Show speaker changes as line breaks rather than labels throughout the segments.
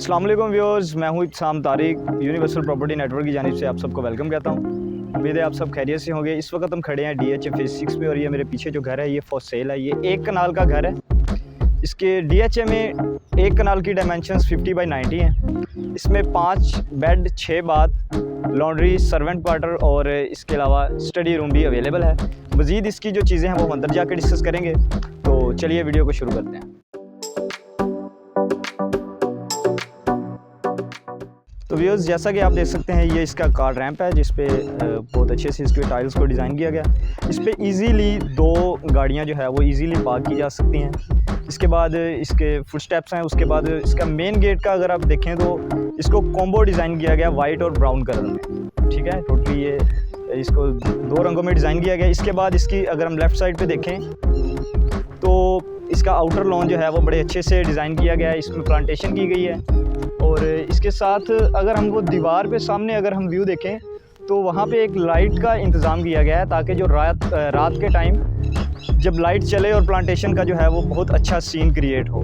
अस्सलाम वालेकुम व्यूअर्स, मैं हूं इत्साम तारिक। यूनिवर्सल प्रॉपर्टी नेटवर्क की जानिब से आप सबको वेलकम कहता हूं। उम्मीद है आप सब खैरियत से होंगे। इस वक्त हम खड़े हैं DH फेज़ 6 पे और ये मेरे पीछे जो घर है ये फॉर सेल है। ये 1 कनाल का घर है। इसके DH में 1 कनाल की डायमेंशंस 50 बाई 90 हैं। इसमें 5 bed, 6 bath, laundry, servant quarter और इसके अलावा स्टडी रूम भी अवेलेबल है। मज़ीद इसकी जो चीज़ें हैं वो हम अंदर जाकर डिस्कस करेंगे। तो चलिए वीडियो को शुरू करते हैं। तो व्यूअर्स, जैसा कि आप देख सकते हैं ये इसका कार रैंप है जिस पे बहुत अच्छे से इसके टाइल्स को डिज़ाइन किया गया। इस पे इजीली 2 गाड़ियां जो है वो इजीली पार्क की जा सकती हैं। इसके बाद इसके फुट स्टेप्स हैं। उसके बाद इसका मेन गेट का अगर आप देखें तो इसको कॉम्बो डिज़ाइन किया गया वाइट और ब्राउन कलर में, ठीक है। टोटली ये इसको 2 रंगों में डिज़ाइन किया गया। इसके बाद इसकी अगर हम लेफ़्ट साइड पर देखें तो इसका आउटर लॉन जो है वो बड़े अच्छे से डिज़ाइन किया गया है। इसमें प्लांटेशन की गई है और इसके साथ अगर हम वो दीवार पे सामने अगर हम व्यू देखें तो वहाँ पे एक लाइट का इंतज़ाम किया गया है ताकि जो रात के टाइम जब लाइट चले और प्लांटेशन का जो है वो बहुत अच्छा सीन क्रिएट हो।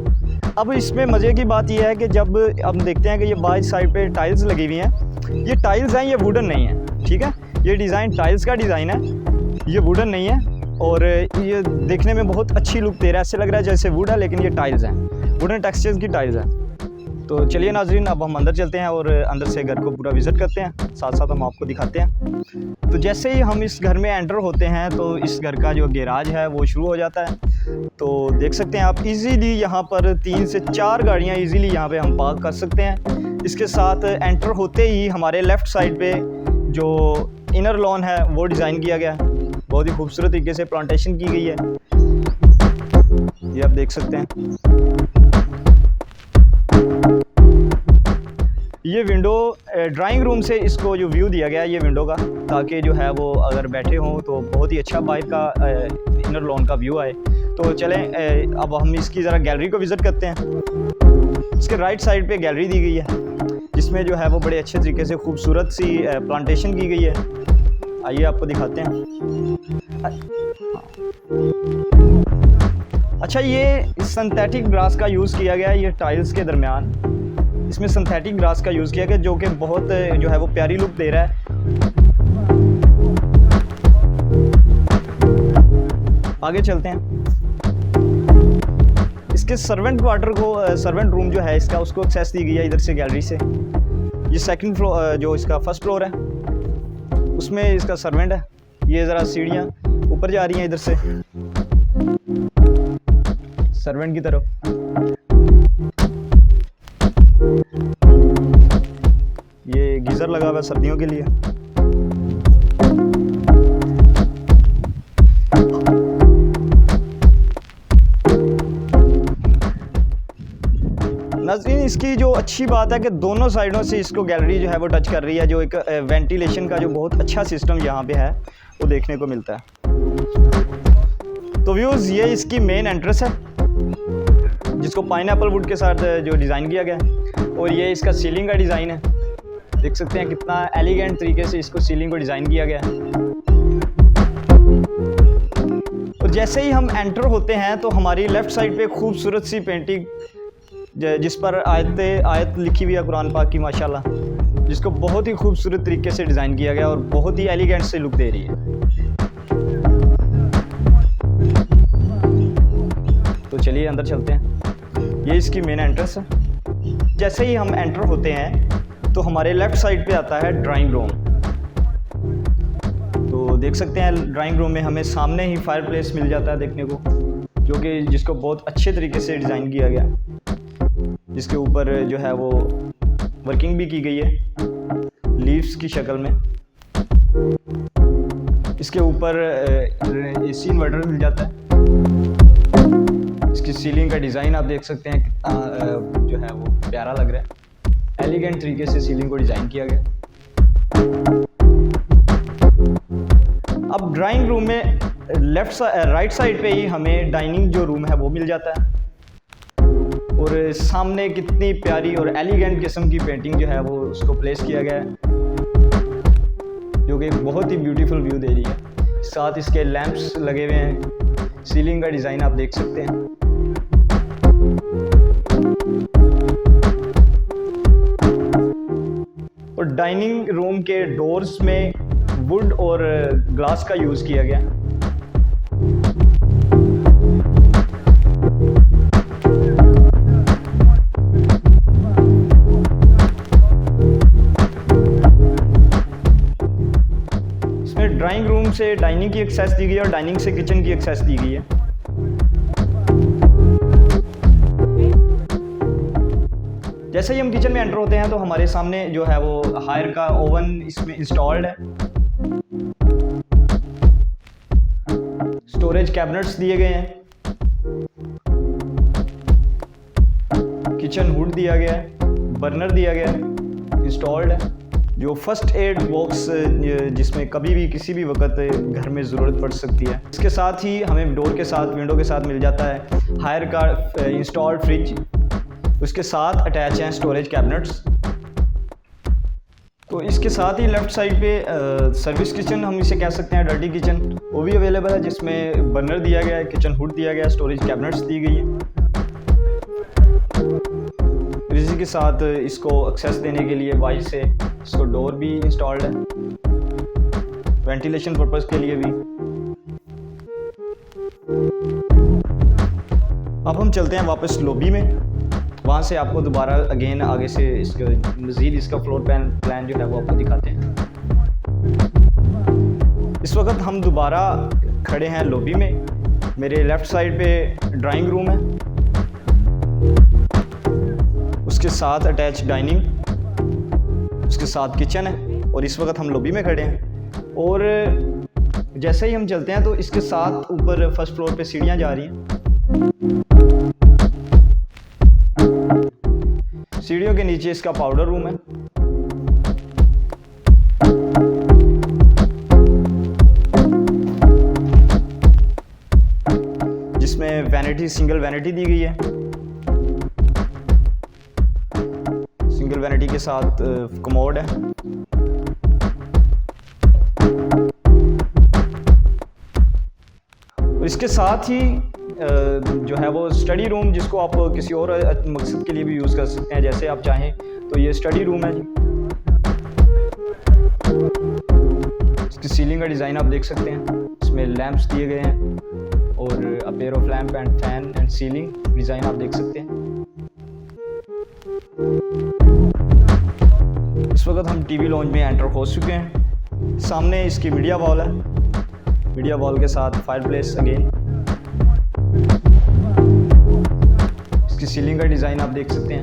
अब इसमें मज़े की बात यह है कि जब हम देखते हैं कि ये बाई साइड पे टाइल्स लगी हुई हैं, ये टाइल्स हैं, ये वुडन नहीं है, ठीक है। ये डिज़ाइन टाइल्स का डिज़ाइन है, ये वुडन नहीं है और ये देखने में बहुत अच्छी लुक दे रहा है। ऐसे लग रहा है जैसे वुड है लेकिन ये टाइल्स हैं, वुडन टेक्सचर्स की टाइल्स हैं। तो चलिए नाजरीन, अब हम अंदर चलते हैं और अंदर से घर को पूरा विज़िट करते हैं, साथ साथ हम आपको दिखाते हैं। तो जैसे ही हम इस घर में एंटर होते हैं तो इस घर का जो गैराज है वो शुरू हो जाता है। तो देख सकते हैं आप इजीली यहाँ पर 3 से 4 गाड़ियाँ इजीली यहाँ पे हम पार्क कर सकते हैं। इसके साथ एंटर होते ही हमारे लेफ़्ट साइड पे जो इनर लॉन है वो डिज़ाइन किया गया है। बहुत ही खूबसूरत तरीके से प्लांटेशन की गई है, ये आप देख सकते हैं। ये विंडो ड्राइंग रूम से इसको जो व्यू दिया गया है ये विंडो का, ताकि जो है वो अगर बैठे हों तो बहुत ही अच्छा बाहर का इनर लॉन का व्यू आए। तो चलें अब हम इसकी ज़रा गैलरी को विज़िट करते हैं। इसके राइट साइड पे गैलरी दी गई है जिसमें जो है वो बड़े अच्छे तरीके से खूबसूरत सी प्लांटेशन की गई है। आइए आपको दिखाते हैं। अच्छा, ये सिंथेटिक ग्रास का यूज़ किया गया है। ये टाइल्स के दरमियान इसमें सिंथेटिक ग्रास का यूज़ किया गया जो कि बहुत जो है वो प्यारी लुक दे रहा है। आगे चलते हैं। इसके सर्वेंट क्वार्टर को, सर्वेंट रूम जो है इसका, उसको एक्सेस दी गई है इधर से गैलरी से। ये सेकंड फ्लोर, जो इसका फर्स्ट फ्लोर है उसमें इसका सर्वेंट है। ये ज़रा सीढ़ियाँ ऊपर जा रही हैं इधर से सर्वेंट की तरफ। ये गीज़र लगा हुआ है सर्दियों के लिए। नाज़रीन, इसकी जो अच्छी बात है कि दोनों साइडों से इसको गैलरी जो है वो टच कर रही है। जो एक वेंटिलेशन का जो बहुत अच्छा सिस्टम यहाँ पे है वो देखने को मिलता है। तो व्यूज़, ये इसकी मेन एंट्रेंस है जिसको पाइनएप्पल वुड के साथ जो डिज़ाइन किया गया है। और ये इसका सीलिंग का डिज़ाइन है। देख सकते हैं कितना एलिगेंट तरीके से इसको सीलिंग को डिज़ाइन किया गया है। और जैसे ही हम एंटर होते हैं तो हमारी लेफ़्ट साइड पे खूबसूरत सी पेंटिंग जिस पर आयत लिखी हुई है कुरान पाक की, माशाल्लाह, जिसको बहुत ही खूबसूरत तरीके से डिज़ाइन किया गया और बहुत ही एलिगेंट से लुक दे रही है। तो चलिए अंदर चलते हैं। ये इसकी मेन एंट्रेंस है। जैसे ही हम एंटर होते हैं तो हमारे लेफ़्ट साइड पे आता है ड्राइंग रूम। तो देख सकते हैं ड्राइंग रूम में हमें सामने ही फायर प्लेस मिल जाता है देखने को, जो कि जिसको बहुत अच्छे तरीके से डिज़ाइन किया गया, जिसके ऊपर जो है वो वर्किंग भी की गई है लीव्स की शक्ल में। इसके ऊपर AC इन्वर्टर मिल जाता है। इसकी सीलिंग का डिज़ाइन आप देख सकते हैं कितना जो है वो प्यारा लग रहा है। एलिगेंट तरीके से सीलिंग को डिज़ाइन किया गया। अब ड्राइंग रूम में राइट साइड पे ही हमें डाइनिंग जो रूम है वो मिल जाता है। और सामने कितनी प्यारी और एलिगेंट किस्म की पेंटिंग जो है वो उसको प्लेस किया गया है, जो कि बहुत ही ब्यूटीफुल व्यू दे रही है। साथ इसके लैंप्स लगे हुए हैं। सीलिंग का डिज़ाइन आप देख सकते हैं। डाइनिंग रूम के डोर्स में वुड और ग्लास का यूज़ किया गया। इसमें ड्राइंग रूम से डाइनिंग की एक्सेस दी गई है और डाइनिंग से किचन की एक्सेस दी गई है। जैसे ही हम किचन में एंटर होते हैं तो हमारे सामने जो है वो हायर का ओवन इसमें इंस्टॉल्ड है। स्टोरेज कैबिनेट्स दिए गए हैं, किचन हुड दिया गया है, बर्नर दिया गया है, इंस्टॉल्ड है। जो फर्स्ट एड बॉक्स जिसमें कभी भी किसी भी वक्त घर में ज़रूरत पड़ सकती है। इसके साथ ही हमें डोर के साथ विंडो के साथ मिल जाता है हायर का इंस्टॉल्ड फ्रिज। उसके साथ अटैच हैं स्टोरेज कैबिनेट्स। तो इसके साथ ही लेफ़्ट साइड पे सर्विस किचन हम इसे कह सकते हैं, डर्टी किचन, वो भी अवेलेबल है, जिसमें बर्नर दिया गया है, किचन हुड दिया गया है, स्टोरेज कैबिनेट्स दी गई हैं। इसी के साथ इसको एक्सेस देने के लिए बाहर से इसको डोर भी इंस्टॉल्ड है, वेंटिलेशन पर्पज़ के लिए भी। अब हम चलते हैं वापस लॉबी में, वहाँ से आपको दोबारा अगेन आगे से इसका मज़ीद इसका फ्लोर प्लान जो है वो आपको दिखाते हैं। इस वक्त हम दोबारा खड़े हैं लॉबी में। मेरे लेफ़्ट साइड पे ड्राइंग रूम है, उसके साथ अटैच डाइनिंग, उसके साथ किचन है और इस वक्त हम लॉबी में खड़े हैं। और जैसे ही हम चलते हैं तो इसके साथ ऊपर फर्स्ट फ्लोर पे सीढ़ियाँ जा रही हैं। सीढ़ियों के नीचे इसका पाउडर रूम है, जिसमें वैनिटी, सिंगल वैनिटी दी गई है। सिंगल वैनिटी के साथ कमोड है। और इसके साथ ही जो है वो स्टडी रूम, जिसको आप किसी और मकसद के लिए भी यूज़ कर सकते हैं, जैसे आप चाहें तो ये स्टडी रूम है जी। इसकी सीलिंग का डिज़ाइन आप देख सकते हैं, इसमें लैंप्स दिए गए हैं और a pair of lamp and fan and ceiling design आप देख सकते हैं। इस वक्त हम टीवी लॉन्ज में एंटर हो चुके हैं। सामने इसकी मीडिया वॉल है, मीडिया वॉल के साथ फायरप्लेस अगेन। इसकी सीलिंग का डिज़ाइन आप देख सकते हैं।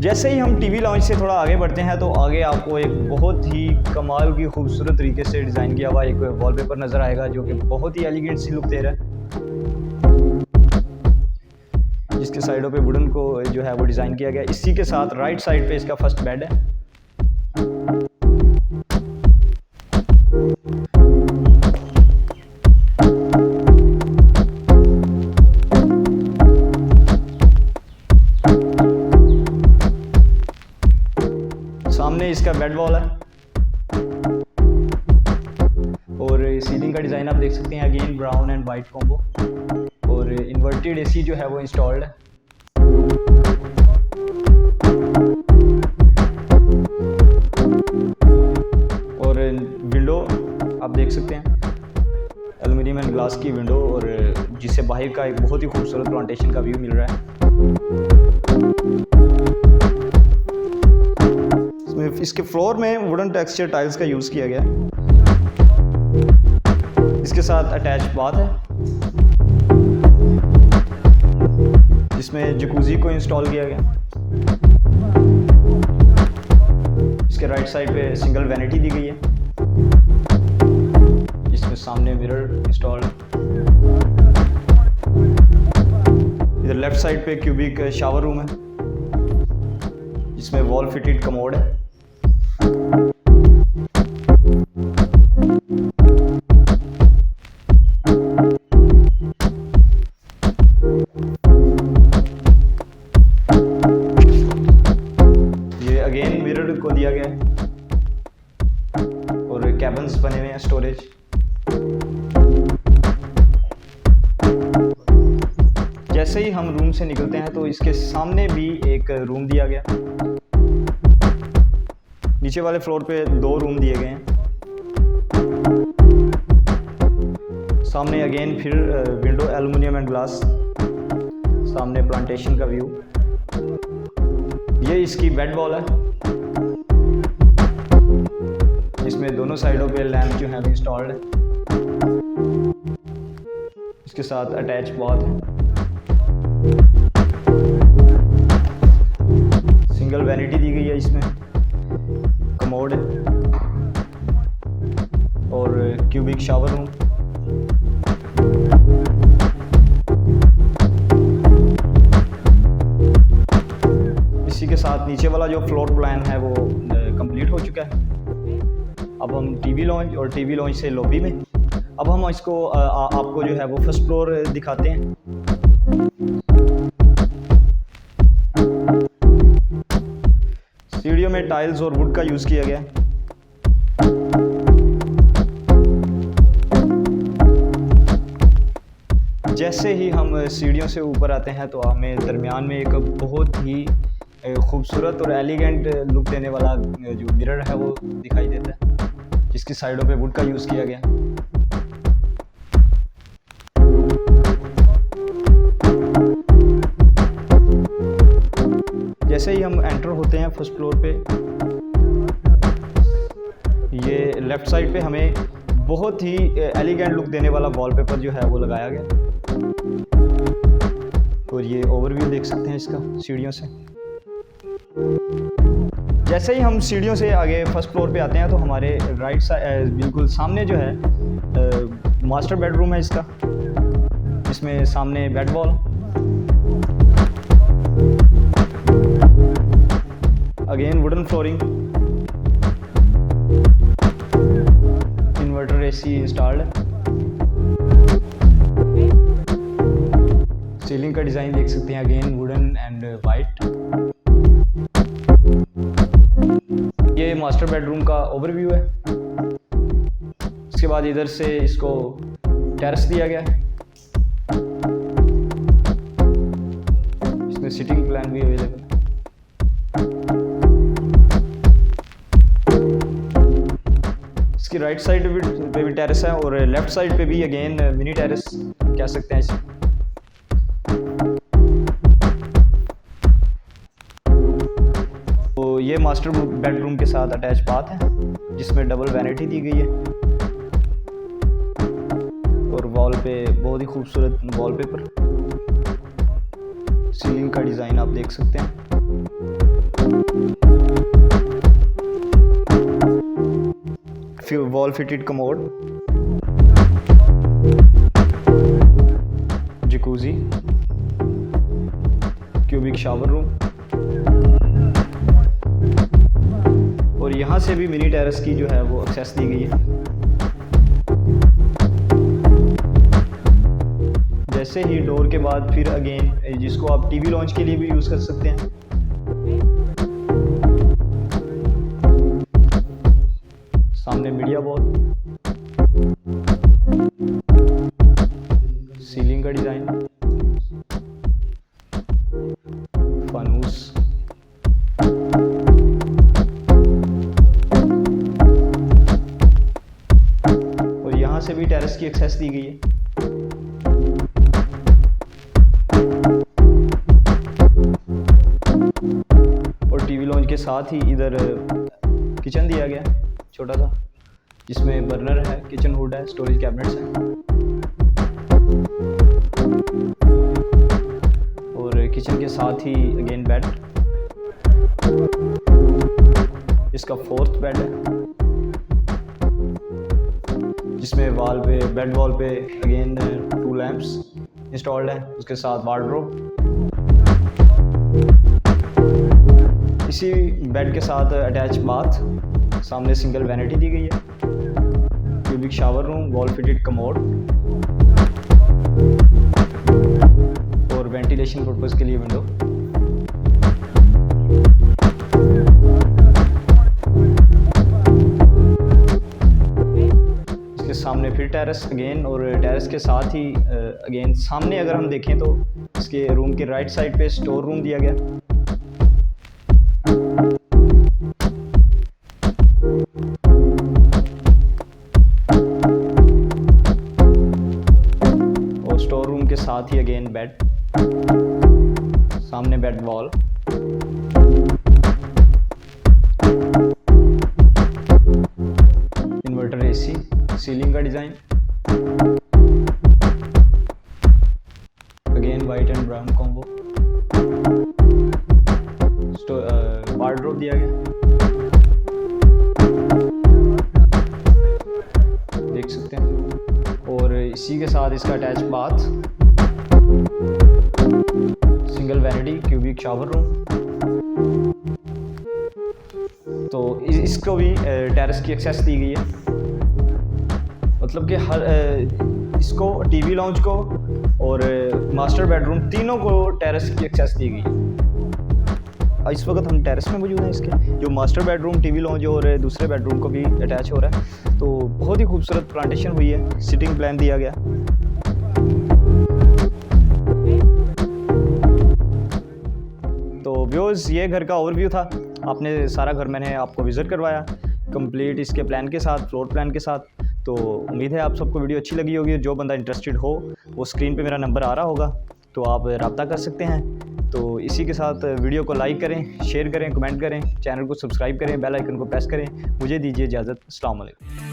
जैसे ही हम टीवी लॉन्च से थोड़ा आगे बढ़ते हैं तो आगे आपको एक बहुत ही कमाल की खूबसूरत तरीके से डिज़ाइन किया हुआ एक वॉलपेपर नज़र आएगा, जो कि बहुत ही एलिगेंट सी लुक दे रहा है, जिसके साइडों पे वुडन को जो है वो डिज़ाइन किया गया। इसी के साथ राइट साइड पे इसका फर्स्ट बेड है। सामने इसका बेड वॉल है और सीलिंग का डिज़ाइन आप देख सकते हैं, again brown and white combo. और इन्वर्टेड एसी जो है वो इंस्टॉल्ड है। और विंडो आप देख सकते हैं, एल्युमिनियम एंड ग्लास की विंडो, और जिससे बाहर का एक बहुत ही खूबसूरत प्लांटेशन का व्यू मिल रहा है। इसके फ्लोर में वुडन टेक्सचर टाइल्स का यूज़ किया गया है। इसके साथ अटैच बाथ है, जिसमें जकूज़ी को इंस्टॉल किया गया। इसके राइट साइड पे सिंगल वैनिटी दी गई है, जिसमें सामने मिरर इंस्टॉल है। इधर लेफ्ट साइड पे क्यूबिक शावर रूम है, जिसमें वॉल फिटेड कमोड है। ये अगेन मिरर को दिया गया है और कैबिन्स बने हुए हैं स्टोरेज। जैसे ही हम रूम से निकलते हैं तो इसके सामने भी एक रूम दिया गया, नीचे वाले फ्लोर पे 2 रूम दिए गए हैं। सामने अगेन फिर विंडो एल्युमिनियम एंड ग्लास, सामने प्लांटेशन का व्यू। ये इसकी बेड वॉल है, इसमें दोनों साइडों पे लैंप जो है इंस्टॉल्ड है। इसके साथ अटैच बाथ है, सिंगल वैनिटी दी गई है, इसमें कमोड है और क्यूबिक शावर रूम। इसी के साथ नीचे वाला जो फ्लोर प्लान है वो कंप्लीट हो चुका है। अब हम टीवी लॉन्च और टीवी लॉन्च से लॉबी में, अब हम इसको आपको जो है वो फर्स्ट फ्लोर दिखाते हैं। सीढ़ियों में टाइल्स और वुड का यूज़ किया गया। जैसे ही हम सीढ़ियों से ऊपर आते हैं तो हमें दरमियान में एक बहुत ही खूबसूरत और एलिगेंट लुक देने वाला जो मिरर है वो दिखाई देता है, जिसकी साइडों पे वुड का यूज़ किया गया। जैसे ही हम एंटर होते हैं फर्स्ट फ्लोर पे, ये लेफ़्ट साइड पे हमें बहुत ही एलिगेंट लुक देने वाला वॉलपेपर जो है वो लगाया गया। और ये ओवरव्यू देख सकते हैं इसका सीढ़ियों से। जैसे ही हम सीढ़ियों से आगे फर्स्ट फ्लोर पे आते हैं तो हमारे राइट साइड बिल्कुल सामने जो है मास्टर बेडरूम है इसका, इसमें सामने bed wall, again wooden flooring, inverter AC installed है। सीलिंग का डिज़ाइन देख सकते हैं, अगेन वुडन एंड वाइट। ये मास्टर बेडरूम का ओवरव्यू है। इसके बाद इधर से इसको टेरेस दिया गया है, इसमें सिटिंग प्लान भी अवेलेबल है। इसकी राइट साइड पे भी टेरेस है और लेफ्ट साइड पे भी अगेन मिनी टेरेस कह सकते हैं इसे। तो ये मास्टर बेडरूम के साथ अटैच बाथ है, जिसमें डबल वैनिटी दी गई है और वॉल पे बहुत ही खूबसूरत वॉलपेपर। सीलिंग का डिज़ाइन आप देख सकते हैं। फिर wall fitted commode, jacuzzi, cubic shower room और यहाँ से भी मिनी टेरेस की जो है वो एक्सेस दी गई है। जैसे ही डोर के बाद फिर अगेन जिसको आप टीवी लॉन्च के लिए भी यूज़ कर सकते हैं। सामने मीडिया बॉल, सीलिंग का डिज़ाइन, फानूस, और यहाँ से भी टेरेस की एक्सेस दी गई है। और टीवी लॉन्च के साथ ही इधर किचन दिया गया छोटा सा, जिसमें बर्नर है, किचन हुड है, स्टोरेज कैबिनेट्स हैं और किचन के साथ ही अगेन बेड, इसका 4th बेड है, जिसमें वॉल पे बेड वॉल पे अगेन 2 लैंप्स इंस्टॉल्ड है, उसके साथ वार्डरोब। इसी बेड के साथ अटैच बाथ, सामने सिंगल वैनिटी दी गई है, cubic shower room, wall fitted commode और वेंटिलेशन पर्पस के लिए विंडो। इसके सामने फिर टेरेस अगेन, और टेरेस के साथ ही अगेन सामने अगर हम देखें तो इसके रूम के राइट साइड पे स्टोर रूम दिया गया। वॉल, इन्वर्टर एसी, सीलिंग का design, again white and brown combo, wardrobe दिया गया, देख सकते हैं। और इसी के साथ इसका attach bath, single vanity, cubic shower room. तो इसको भी टेरेस की एक्सेस दी गई है, मतलब कि हर इसको टीवी लॉन्च को और मास्टर बेडरूम तीनों को टेरेस की एक्सेस दी गई है। इस वक्त हम टेरेस में मौजूद हैं। इसके जो मास्टर बेडरूम, टीवी लॉन्च और दूसरे बेडरूम को भी अटैच हो रहा है। तो बहुत ही खूबसूरत प्लांटेशन हुई है, सिटिंग प्लान दिया गया। तो व्यूअर्स, ये घर का ओवरव्यू था। आपने सारा घर मैंने आपको विज़िट करवाया कंप्लीट इसके प्लान के साथ, फ्लोर प्लान के साथ। तो उम्मीद है आप सबको वीडियो अच्छी लगी होगी। जो बंदा इंटरेस्टेड हो वो स्क्रीन पे मेरा नंबर आ रहा होगा, तो आप रब्ता कर सकते हैं। तो इसी के साथ वीडियो को लाइक करें, शेयर करें, कमेंट करें, चैनल को सब्सक्राइब करें, बेल आइकन को प्रेस करें। मुझे दीजिए इजाज़त। अस्सलाम वालेकुम।